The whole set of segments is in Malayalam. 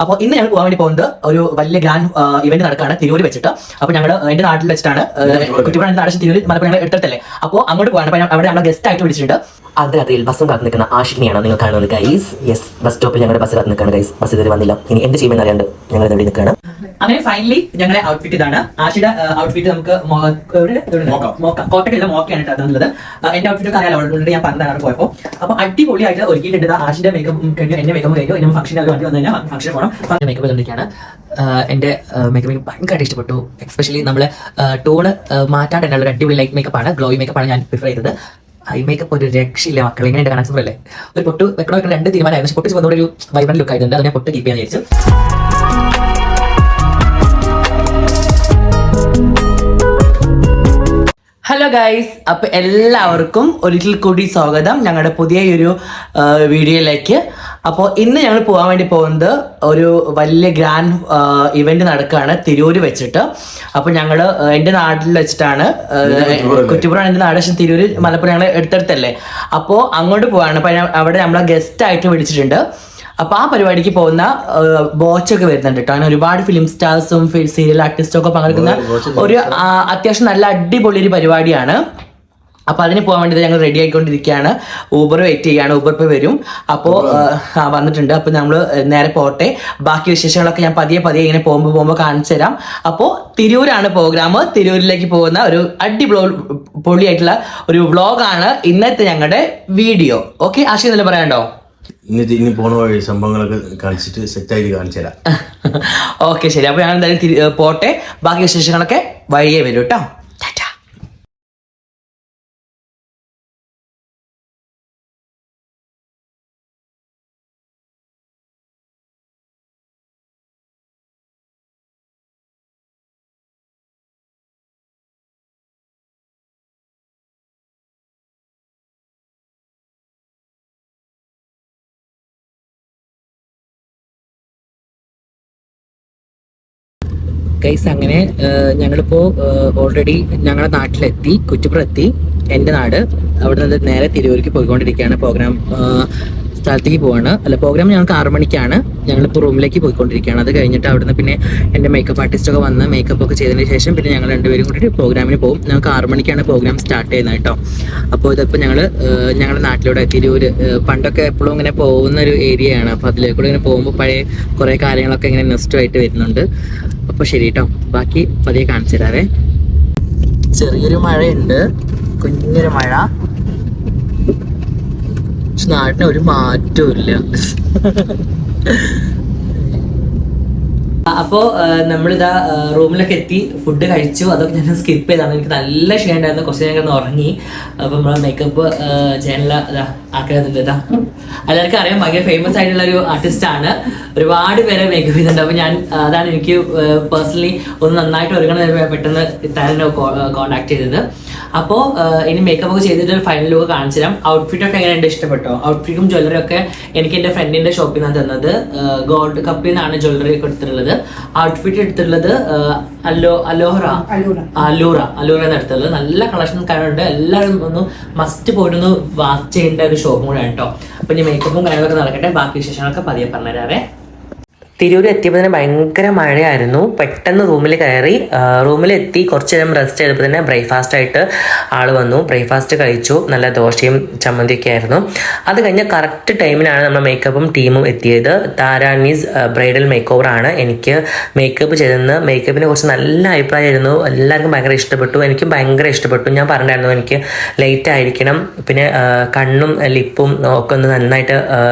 അപ്പോൾ ഇന്ന് ഞങ്ങൾ പോകാൻ വേണ്ടി പോകുന്നത് ഒരു വലിയ ഗ്രാൻഡ് ഇവന്റ് നടക്കുകയാണ് തിരൂര് വെച്ചിട്ട്. അപ്പോൾ ഞങ്ങൾ എന്റെ നാട്ടിൽ വെച്ചിട്ടാണ് കുറ്റിപ്പുറം നാട് തിരൂര് മലപ്പുറം ഞങ്ങൾ എടുത്തല്ലേ. അപ്പോൾ അങ്ങോട്ട് പോകാൻ അവിടെ നമ്മളെ ഗസ്റ്റ് ആയിട്ട് വിളിച്ചിട്ടുണ്ട്. അതിൽ ബസ്സും കാത്ത് നിൽക്കുന്ന ആഷിനെയാണ് നിങ്ങൾ കാണുന്നത് ഗൈസ്. യെസ്, ബസ് സ്റ്റോപ്പിൽ ഞങ്ങളുടെ ബസ് കാത്ത് നിൽക്കുകയാണ് ഗൈസ്. ബസ് ഇതുവരെ വന്നില്ല. ഇനി എന്ത് ചെയ്യുമെന്ന് അറിയാണ്ട് ഞങ്ങൾ ഇവിടെ നിൽക്കുകയാണ്. അങ്ങനെ ഫൈനലി ഞങ്ങളുടെ ഔട്ട്ഫിറ്റ് ഇതാണ്. ആഷിയുടെ ഔട്ട്ഫിറ്റ് നമുക്ക് കോട്ടക്കല്ല മോക്കയാണ് തന്നത്. എന്റെ ഔട്ട്ഫിറ്റ് ഒക്കെ അറിയാലോ, ഓൾറെഡി ഞാൻ പറഞ്ഞതാണ് പോയപ്പോൾ. അപ്പോൾ അടിപൊളിയായിട്ട് ഒരുക്കിയിട്ടുണ്ട്. ആഷിന്റെ മേക്കപ്പ് കഴിഞ്ഞു, എന്റെ മേക്കപ്പ് കഴിഞ്ഞു. ഇനി ഫംഗ്ഷൻ വണ്ടി വന്നു കഴിഞ്ഞാൽ ഫംഗ്ഷൻ പോകണം. മേക്കപ്പ് ചെയ്തുകൊണ്ടിരിക്കുകയാണ്. എന്റെ മേക്കപ്പ് എനിക്ക് ഭയങ്കരമായിട്ട് ഇഷ്ടപ്പെട്ടു. എക്സ്പെഷ്യലി നമ്മള് ടോണ് മാറ്റാണ്ട് എന്നുള്ള ഒരു അടിപൊളി ലൈറ്റ് മേക്കപ്പാണ്, ഗ്ലോയി മേക്കപ്പാണ് ഞാൻ പ്രിഫർ ചെയ്തത്. ഐ മേക്കപ്പ് ഒരു രക്ഷയില്ല മക്കൾ, ഇങ്ങനെ കാണാൻ സൂപ്പർ അല്ലേ. ഒരു പൊട്ട് വെക്കണോ രണ്ട് തീരുമാനമായിരുന്നു. പൊട്ടിച്ച് വന്നോടെ ഒരു വൈബ്രന്റ് ലുക്ക് ആയിട്ടുണ്ട്. അതിനെ പൊട്ട് കീപ്പ് ചെയ്യാൻ വിചാരിച്ചു. ഹലോ ഗൈസ്, അപ്പൊ എല്ലാവർക്കും ഒരിക്കൽ കൂടി സ്വാഗതം ഞങ്ങളുടെ പുതിയൊരു വീഡിയോയിലേക്ക്. അപ്പോൾ ഇന്ന് ഞങ്ങൾ പോകാൻ വേണ്ടി പോകുന്നത് ഒരു വലിയ ഗ്രാൻഡ് ഇവന്റ് നടക്കുകയാണ് തിരൂര് വെച്ചിട്ട്. അപ്പോൾ ഞങ്ങൾ എൻ്റെ നാട്ടിൽ വെച്ചിട്ടാണ്, കുറ്റിപ്പുറം എൻ്റെ നാട്, പക്ഷെ തിരൂര് മലപ്പുറം ഞങ്ങൾ എടുത്തെടുത്തല്ലേ. അപ്പോൾ അങ്ങോട്ട് പോവാണ്. അപ്പോൾ അവിടെ നമ്മളെ ഗസ്റ്റ് ആയിട്ട് വിളിച്ചിട്ടുണ്ട്. അപ്പൊ ആ പരിപാടിക്ക് പോകുന്ന ബോച്ചൊക്കെ വരുന്നുണ്ട് കേട്ടോ. അങ്ങനെ ഒരുപാട് ഫിലിം സ്റ്റാർസും സീരിയൽ ആർട്ടിസ്റ്റും ഒക്കെ പങ്കെടുക്കുന്ന ഒരു അത്യാവശ്യം നല്ല അടിപൊളി ഒരു പരിപാടിയാണ്. അപ്പൊ അതിന് പോകാൻ വേണ്ടി ഞങ്ങൾ റെഡി ആയിക്കൊണ്ടിരിക്കുകയാണ്. ഊബർ വെയിറ്റ് ചെയ്യാണ്. ഊബർ ഇപ്പോൾ വരും. അപ്പോൾ വന്നിട്ടുണ്ട്. അപ്പോൾ നമ്മൾ നേരെ പോട്ടെ. ബാക്കി വിശേഷങ്ങളൊക്കെ ഞാൻ പതിയെ ഇങ്ങനെ പോകുമ്പോൾ കാണിച്ചു തരാം. അപ്പോൾ തിരൂരാണ് പ്രോഗ്രാം. തിരൂരിലേക്ക് പോകുന്ന ഒരു അടിപൊളിയായിട്ടുള്ള ഒരു വ്ളോഗാണ് ഇന്നത്തെ ഞങ്ങളുടെ വീഡിയോ. ഓക്കെ, ആശയം തന്നെ പറയാനുണ്ടോ? ഇനി പോണ വഴി സംഭവങ്ങളൊക്കെ കാണിച്ചിട്ട് സെറ്റായിട്ട് കാണിച്ചു തരാം. ഓക്കെ, ശരി. അപ്പോൾ ഞാൻ എന്തായാലും പോട്ടെ. ബാക്കി വിശേഷങ്ങളൊക്കെ വഴിയേ വരും കേട്ടോ. ഗൈസ്, അങ്ങനെ ഞങ്ങളിപ്പോൾ ഓൾറെഡി ഞങ്ങളുടെ നാട്ടിലെത്തി, കുറ്റിപ്പുറം എത്തി. എൻ്റെ നാട്. അവിടെ നിന്ന് നേരെ തിരൂർക്ക് പോയിക്കൊണ്ടിരിക്കുകയാണ്. പ്രോഗ്രാം സ്ഥലത്തേക്ക് പോവാണ്. പ്രോഗ്രാം ഞങ്ങൾക്ക് 6 മണിക്കാണ്. ഞങ്ങളിപ്പോൾ റൂമിലേക്ക് പോയിക്കൊണ്ടിരിക്കുകയാണ്. അത് കഴിഞ്ഞിട്ട് അവിടുന്ന് പിന്നെ എൻ്റെ മേക്കപ്പ് ആർട്ടിസ്റ്റൊക്കെ വന്ന് മേക്കപ്പ് ഒക്കെ ചെയ്തതിന് ശേഷം പിന്നെ ഞങ്ങൾ രണ്ടുപേരും കൂടി പ്രോഗ്രാമിന് പോകും. ഞങ്ങൾക്ക് 6 മണിക്കാണ് പ്രോഗ്രാം സ്റ്റാർട്ട് ചെയ്യുന്നത് കേട്ടോ. അപ്പോൾ ഇതിപ്പോൾ ഞങ്ങളുടെ നാട്ടിലൂടെ തിരൂര് പണ്ടൊക്കെ എപ്പോഴും ഇങ്ങനെ പോകുന്ന ഒരു ഏരിയയാണ്. അപ്പോൾ അതിലേക്കൂടെ ഇങ്ങനെ പോകുമ്പോൾ പഴയ കുറേ കാര്യങ്ങളൊക്കെ ഇങ്ങനെ നെക്സ്റ്റുമായിട്ട് വരുന്നുണ്ട്. അപ്പോൾ ശരി കേട്ടോ, ബാക്കി പതിയെ കാണിച്ചു തരാവേ. ചെറിയൊരു മഴയുണ്ട്, കുഞ്ഞൊരു മഴ. പക്ഷെ നാട്ടിന് ഒരു മാറ്റവും ഇല്ല. അപ്പോൾ നമ്മളിതാ റൂമിലൊക്കെ എത്തി, ഫുഡ് കഴിച്ചു. അതൊക്കെ ഞാൻ സ്കിപ്പ് ചെയ്താണ്. എനിക്ക് നല്ല ക്ഷീണമായിരുന്നു. കുറച്ച് നേരം ഒറങ്ങി. അപ്പോൾ നമ്മളെ മേക്കപ്പ് ചെയ്യാനുള്ള ആഗ്രഹമുണ്ട്. ഇതാ എല്ലാവർക്കും അറിയാം, ഭയങ്കര ഫേമസ് ആയിട്ടുള്ള ഒരു ആർട്ടിസ്റ്റാണ്. ഒരുപാട് പേരെ മേക്കപ്പ് ചെയ്തിട്ടുണ്ട്. അപ്പോൾ അതാണ് എനിക്ക് പേഴ്സണലി ഒന്ന് നന്നായിട്ട് ഒരുങ്ങണം പെട്ടെന്ന് തന്നെ കോൺടാക്ട് ചെയ്തത്. അപ്പോൾ ഇനി മേക്കപ്പ് ഒക്കെ ചെയ്തിട്ട് ഫൈനൽ ലുക്ക് കാണിച്ചു തരാം. ഔട്ട്ഫിറ്റൊക്കെ എങ്ങനെയുണ്ട്, ഇഷ്ടപ്പെട്ടോ? ഔട്ട്ഫിറ്റും ജ്വല്ലറി ഒക്കെ എനിക്ക് എൻ്റെ ഫ്രണ്ടിൻ്റെ ഷോപ്പിൽ നിന്നാണ് തന്നത്. ഗോൾഡ് കപ്പിൽ നിന്നാണ് ജ്വല്ലറി ഒക്കെ എടുത്തിട്ടുള്ളത്. ഔട്ട്ഫിറ്റ് എടുത്തിട്ടുള്ളത് അലൂറ എന്ന് എടുത്തുള്ളത്. നല്ല കളക്ഷൻ കാണുന്നുണ്ട്. എല്ലാവരും ഒന്ന് മസ്റ്റ് പോയിട്ടൊന്ന് വാച്ച് ചെയ്യേണ്ട ഒരു ഷോപ്പും കൂടെ കേട്ടോ. അപ്പൊ ഇനി മേക്കപ്പും കാര്യങ്ങളൊക്കെ നടക്കട്ടെ. ബാക്കി വിശേഷങ്ങളൊക്കെ പതിയെ പറഞ്ഞുതരാവേ. തിരൂർ എത്തിയപ്പോൾ തന്നെ ഭയങ്കര മഴയായിരുന്നു. പെട്ടെന്ന് റൂമിൽ കയറി. റൂമിലെത്തി കുറച്ച് നേരം റെസ്റ്റ് ചെയ്തപ്പോൾ തന്നെ ബ്രേക്ക്ഫാസ്റ്റ് ആയിട്ട് ആൾ വന്നു. ബ്രേക്ക്ഫാസ്റ്റ് കഴിച്ചു. നല്ല ദോശയും ചമ്മന്തിയൊക്കെ ആയിരുന്നു. അത് കഴിഞ്ഞ് കറക്റ്റ് ടൈമിനാണ് നമ്മുടെ മേക്കപ്പും ടീമും എത്തിയത്. താരാനീസ് ബ്രൈഡൽ മേക്ക് ഓവറാണ് എനിക്ക് മേക്കപ്പ് ചെയ്തതെന്ന്. മേക്കപ്പിനെ കുറിച്ച് നല്ല അഭിപ്രായമായിരുന്നു. എല്ലാവർക്കും ഭയങ്കര ഇഷ്ടപ്പെട്ടു. എനിക്കും ഭയങ്കര ഇഷ്ടപ്പെട്ടു. ഞാൻ പറഞ്ഞിട്ടുണ്ടായിരുന്നു എനിക്ക് ലൈറ്റ് ആയിരിക്കണം, പിന്നെ കണ്ണും ലിപ്പും ഒക്കെ ഒന്ന് നന്നായിട്ട്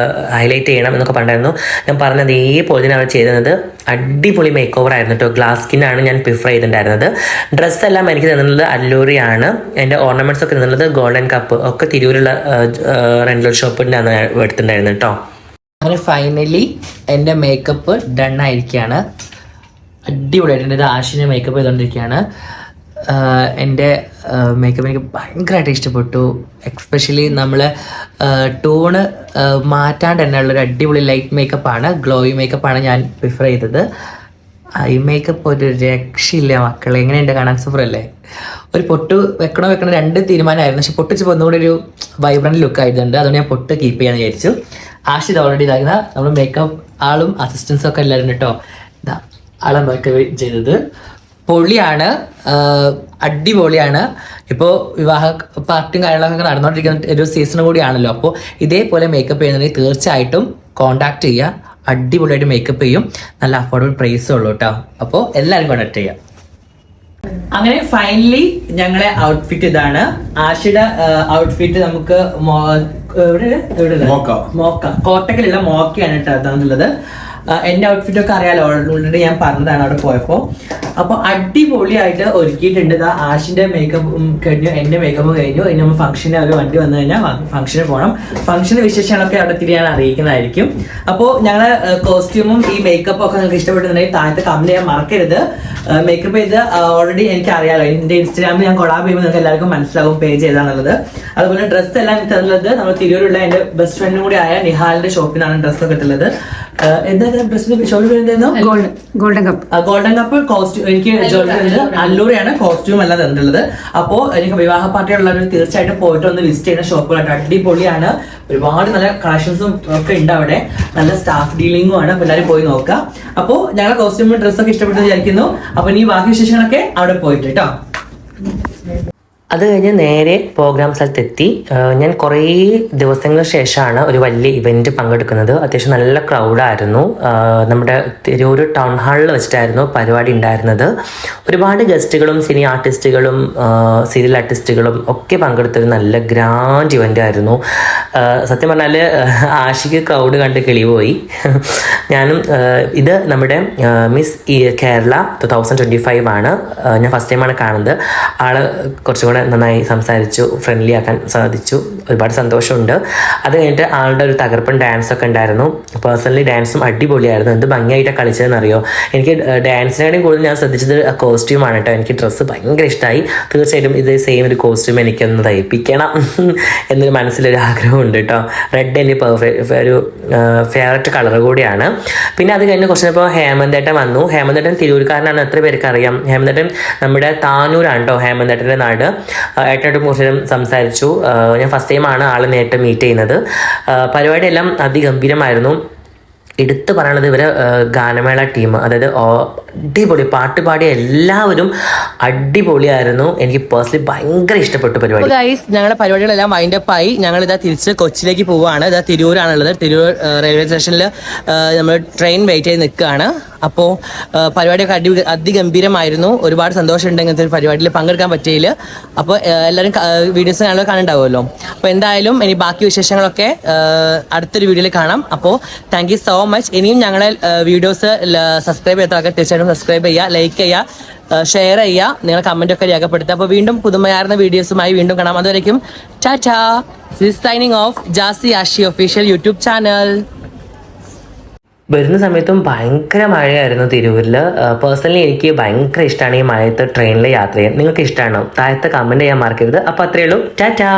ഹൈലൈറ്റ് ചെയ്യണം എന്നൊക്കെ പറഞ്ഞിരുന്നു. ഞാൻ പറഞ്ഞത് അതേപോലെ അവർ ചെയ്തത് അടിപൊളി മേക്ക് ഓവർ ആയിരുന്നു കേട്ടോ. ഗ്ലാസ് സ്കിന്നാണ് ഞാൻ പ്രിഫർ ചെയ്തിട്ടുണ്ടായിരുന്നത്. ഡ്രസ്സെല്ലാം എനിക്ക് തന്നുള്ളത് അല്ലൂറിയാണ്. എൻ്റെ ഓർണമെന്റ്സ് ഒക്കെ തന്നുള്ളത് ഗോൾഡൻ കപ്പ് ഒക്കെ തിരൂരുള്ള റെന്റൽ ഷോപ്പിൻ്റെ അന്ന് എടുത്തിട്ടുണ്ടായിരുന്നു കേട്ടോ. അങ്ങനെ ഫൈനലി എൻ്റെ മേക്കപ്പ് ഡൺ ആയിരിക്കുകയാണ്. അടിപൊളിയായിട്ടുണ്ട്. ഇത് ആഷിനെ മേക്കപ്പ് ചെയ്തുകൊണ്ടിരിക്കുകയാണ്. എൻ്റെ മേക്കപ്പ് എനിക്ക് ഭയങ്കരമായിട്ട് ഇഷ്ടപ്പെട്ടു. എക്സ്പെഷ്യലി നമ്മൾ ടോണ് മാറ്റാണ്ട് തന്നെ ഉള്ളൊരു അടിപൊളി ലൈറ്റ് മേക്കപ്പാണ്, ഗ്ലോയി മേക്കപ്പാണ് ഞാൻ പ്രിഫർ ചെയ്തത്. ഐ മേക്കപ്പ് ഒരു രക്ഷയില്ല മക്കളെ. എങ്ങനെയുണ്ട്, കാണാൻ സൂപ്പർ അല്ലേ? ഒരു പൊട്ട് വെക്കണോ രണ്ട് തീരുമാനമായിരുന്നു. പക്ഷെ പൊട്ടിച്ചപ്പോൾ ഒന്നുകൂടി ഒരു വൈബ്രന്റ് ലുക്ക് ആയിട്ടുണ്ട്. അതുകൊണ്ട് ഞാൻ പൊട്ട് കീപ്പ് ചെയ്യാൻ വിചാരിച്ചു. ആഷിത് ഓൾറെഡി ഇതാക്കുന്ന നമ്മൾ മേക്കപ്പ് ആളും അസിസ്റ്റൻസും ഒക്കെ എല്ലാവരും കേട്ടോ. ഇതാ ആളെ മേക്കപ്പ് ചെയ്തത് പൊളിയാണ്, അടിപൊളിയാണ്. ഇപ്പോൾ വിവാഹ പാർട്ടിയും കാര്യങ്ങളൊക്കെ നടന്നുകൊണ്ടിരിക്കുന്ന ഒരു സീസൺ കൂടിയാണല്ലോ. അപ്പോൾ ഇതേപോലെ മേക്കപ്പ് ചെയ്യുന്നുണ്ടെങ്കിൽ തീർച്ചയായിട്ടും കോൺടാക്ട് ചെയ്യുക. അടിപൊളിയായിട്ട് മേക്കപ്പ് ചെയ്യും, നല്ല അഫോർഡബിൾ പ്രൈസും ഉള്ളൂ കേട്ടോ. അപ്പോൾ എല്ലാവരും കോൺടാക്ട് ചെയ്യാം. അങ്ങനെ ഫൈനലി ഞങ്ങളെ ഔട്ട്ഫിറ്റ് ഇതാണ്. ആഷിയുടെ ഔട്ട്ഫിറ്റ് നമുക്ക് മോക്ക കോട്ടക്കലുള്ള മോക്കയാണ് കേട്ടോ അതാണുള്ളത്. എൻ്റെ ഔട്ട്ഫിറ്റ് ഒക്കെ അറിയാലോ, ഓൾറെഡി ഞാൻ പറഞ്ഞതാണ് അവിടെ പോയപ്പോൾ. അപ്പോൾ അടിപൊളിയായിട്ട് ഒരുക്കിയിട്ടുണ്ട്. ഇതാ ആഷിൻ്റെ മേക്കപ്പ് കഴിഞ്ഞു, എൻ്റെ മേക്കപ്പ് കഴിഞ്ഞു. ഇനി നമ്മൾ ഫംഗ്ഷന് ഒരു വണ്ടി വന്നു കഴിഞ്ഞാൽ ഫംഗ്ഷന് പോകണം. ഫംഗ്ഷന് വിശേഷങ്ങളൊക്കെ അവിടെ തിരി ഞാൻ അറിയിക്കുന്നതായിരിക്കും. അപ്പോൾ ഞങ്ങളെ കോസ്റ്റ്യൂമും ഈ മേക്കപ്പും ഒക്കെ നിങ്ങൾക്ക് ഇഷ്ടപ്പെട്ടുണ്ടെങ്കിൽ താഴത്തെ കമന്റ് ചെയ്യാൻ മറക്കരുത്. മേക്കപ്പ് ചെയ്ത് ഓൾറെഡി എനിക്ക് അറിയാലോ, എൻ്റെ ഇൻസ്റ്റാഗ്രാമിൽ ഞാൻ കൊളാബ് ചെയ്യുമ്പോൾ നിങ്ങൾക്ക് എല്ലാവർക്കും മനസ്സിലാവും പേജ് ഏതാണുള്ളത്. അതുപോലെ ഡ്രസ്സ് എല്ലാം തരുന്നത് നമ്മൾ തിരൂരുള്ള എൻ്റെ ബെസ്റ്റ് ഫ്രണ്ടും കൂടി ആയ നിഹാലിന്റെ ഷോപ്പിൽ നിന്നാണ് ഡ്രസ്സൊക്കെ കിട്ടുന്നത്. എന്താ ഡ്രസ്സിന്റെ ഷോപ്പിൽ ഗോൾഡൻ കപ്പ് കോസ്റ്റ്യൂം എനിക്ക് ജ്വല്ലറി അല്ലൂരെയാണ് കോസ്റ്റ്യൂം എല്ലാം തന്നിട്ടുള്ളത്. അപ്പോൾ എനിക്ക് വിവാഹ പാർട്ടിയുള്ളവർ തീർച്ചയായിട്ടും പോയിട്ട് ഒന്ന് വിസിറ്റ് ചെയ്യുന്ന ഷോപ്പുകളായിട്ട് അടിപൊളിയാണ്. ഒരുപാട് നല്ല കളക്ഷൻസും ഒക്കെ ഉണ്ട് അവിടെ, നല്ല സ്റ്റാഫ് ഡീലിംഗും ആണ്. അപ്പോൾ എല്ലാവരും പോയി നോക്കുക. അപ്പോൾ ഞങ്ങളുടെ കോസ്റ്റ്യൂമും ഡ്രസ്സൊക്കെ ഇഷ്ടപ്പെട്ടു വിചാരിക്കുന്നു. അപ്പോൾ ഇനി ബാക്കി വിശേഷങ്ങളൊക്കെ അവിടെ പോയിട്ട് കേട്ടോ. അത് കഴിഞ്ഞ് നേരെ പ്രോഗ്രാം സ്ഥലത്തെത്തി. ഞാൻ കുറേ ദിവസങ്ങൾക്ക് ശേഷമാണ് ഒരു വലിയ ഇവൻറ്റ് പങ്കെടുക്കുന്നത്. അത്യാവശ്യം നല്ല ക്രൗഡായിരുന്നു. നമ്മുടെ തിരൂർ ടൗൺ ഹാളിൽ വെച്ചിട്ടായിരുന്നു പരിപാടി ഉണ്ടായിരുന്നത്. ഒരുപാട് ഗസ്റ്റുകളും സിനി ആർട്ടിസ്റ്റുകളും സീരിയൽ ആർട്ടിസ്റ്റുകളും ഒക്കെ പങ്കെടുത്തൊരു നല്ല ഗ്രാൻഡ് ഇവൻ്റ് ആയിരുന്നു. സത്യം പറഞ്ഞാൽ ആഷിക്ക് ക്രൗഡ് കണ്ട് കിളിപോയി. ഞാനും ഇത് നമ്മുടെ മിസ് കേരള 2025 ആണ്. ഞാൻ ഫസ്റ്റ് ടൈമാണ് കാണുന്നത്. ആള് കുറച്ചുകൂടെ നന്നായി സംസാരിച്ചു, ഫ്രണ്ട്ലി ആക്കാൻ സാധിച്ചു. ഒരുപാട് സന്തോഷമുണ്ട്. അത് കഴിഞ്ഞിട്ട് ആളുടെ ഒരു തകർപ്പൻ ഡാൻസ് ഒക്കെ ഉണ്ടായിരുന്നു. പേഴ്സണലി ഡാൻസും അടിപൊളിയായിരുന്നു. എന്ത് ഭംഗിയായിട്ടാണ് കളിച്ചതെന്ന് അറിയോ. എനിക്ക് ഡാൻസിനേക്കാളും കൂടുതൽ ഞാൻ ശ്രദ്ധിച്ചത് കോസ്റ്റ്യൂമാണ് കേട്ടോ. എനിക്ക് ഡ്രസ്സ് ഭയങ്കര ഇഷ്ടമായി. തീർച്ചയായിട്ടും ഇത് സെയിം ഒരു കോസ്റ്റ്യൂം എനിക്കൊന്ന് തയ്പ്പിക്കണം എന്നൊരു മനസ്സിലൊരു ആഗ്രഹമുണ്ട് കേട്ടോ. റെഡ് എൻ്റെ ഒരു ഫേവററ്റ് കളർ കൂടിയാണ്. പിന്നെ അത് കഴിഞ്ഞ് കുറച്ചിപ്പോൾ ഹേമന്തേട്ടൻ വന്നു. ഹേമന്തേട്ടൻ തിരൂർക്കാരനാണ്, എത്ര പേർക്ക് അറിയാം. ഹേമന്തേട്ടൻ നമ്മുടെ താനൂരാണ് കേട്ടോ ഹേമന്തേട്ടൻ്റെ നാട്. ഏട്ടനായിട്ട് കൂടുതലും സംസാരിച്ചു. ഞാൻ ഫസ്റ്റ് ടൈമാണ് ആളെ നേരിട്ട് മീറ്റ് ചെയ്യുന്നത്. പരിപാടിയെല്ലാം അതിഗംഭീരമായിരുന്നു. എടുത്തു പറയണത് ഇവരെ ഗാനമേള ടീം, അതായത് അടിപൊളി പാട്ട് പാടിയ എല്ലാവരും അടിപൊളിയായിരുന്നു. എനിക്ക് പേഴ്സണലി ഭയങ്കര ഇഷ്ടപ്പെട്ടു പരിപാടി. ഞങ്ങളുടെ പരിപാടികളെല്ലാം വൈൻഡപ്പ് ആയി. ഞങ്ങൾ ഇതാ തിരിച്ച് കൊച്ചിയിലേക്ക് പോവുകയാണ്. ഇതാ തിരൂരാണുള്ളത്. തിരൂർ റെയിൽവേ സ്റ്റേഷനിൽ നമ്മൾ ട്രെയിൻ വെയിറ്റ് ചെയ്ത് നിൽക്കുകയാണ്. അപ്പോൾ പരിപാടിയൊക്കെ അതിഗംഭീരമായിരുന്നു. ഒരുപാട് സന്തോഷമുണ്ട് ഇങ്ങനത്തെ ഒരു പരിപാടിയിൽ പങ്കെടുക്കാൻ പറ്റിയില്ല. അപ്പോൾ എല്ലാവരും വീഡിയോസ് കാണുന്നുണ്ടാവുമല്ലോ. അപ്പോൾ എന്തായാലും ഇനി ബാക്കി വിശേഷങ്ങളൊക്കെ അടുത്തൊരു വീഡിയോയിൽ കാണാം. അപ്പോൾ താങ്ക് യു സോ മച്ച്. ഇനിയും ഞങ്ങളെ വീഡിയോസ് സബ്സ്ക്രൈബ് ചെയ്യാത്ത തീർച്ചയായിട്ടും സബ്സ്ക്രൈബ് ചെയ്യുക, ലൈക്ക് ചെയ്യുക, ഷെയർ ചെയ്യുക, നിങ്ങൾ കമൻറ്റൊക്കെ രേഖപ്പെടുത്തുക. അപ്പോൾ വീണ്ടും പുതുമയാർന്ന വീഡിയോസുമായി വീണ്ടും കാണാം. അതുവരേക്കും ടാറ്റാ. Signing off Jassi Ashi official YouTube channel. വരുന്ന സമയത്തും ഭയങ്കര മഴയായിരുന്നു തിരൂരിൽ. പേഴ്സണലി എനിക്ക് ഭയങ്കര ഇഷ്ടമാണ് ഈ മഴയത്ത് ട്രെയിനിൽ യാത്ര ചെയ്യാൻ. നിങ്ങൾക്ക് ഇഷ്ടമാണോ? താഴത്തെ കമൻറ്റ് ചെയ്യാൻ മറക്കരുത്. അപ്പോൾ അത്രയേ ഉള്ളൂ. ടാറ്റാ.